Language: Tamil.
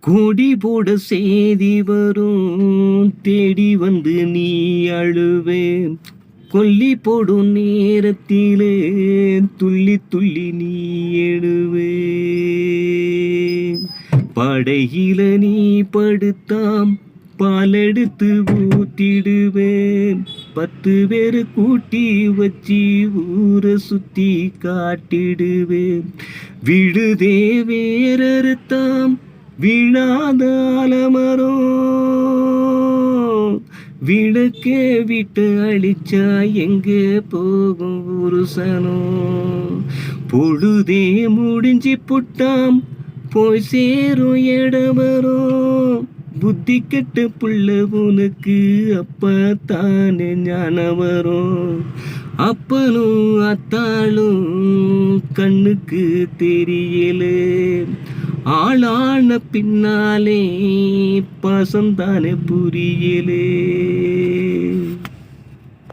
கோடி போட செய்தி வரும் தேடி வந்து நீ அழுவே கொல்லி போடும் நேரத்திலே துள்ளி துள்ளி நீ எழுவே படையில நீ படுத்தாம் பாலெடுத்து ஊத்திடுவேன் 10 பேரு கூட்டி வச்சு ஊரை சுத்தி காட்டிடுவேன் விழுதே வேறறுத்தாம் விழாத ஆலமரம் விளக்கே விட்டு அழிச்சா எங்கே போகும் புருஷனோ பொழுதே முடிஞ்சு புட்டாம் போய் சேரும் இடவரும் புத்தி கெட்ட புள்ள உனக்கு அப்பத்தானே ஞானம் வரும் அப்பனும் அத்தாளும் கண்ணுக்கு தெரியல ஆளான பின்னாலே பாசந்தானே புரியலே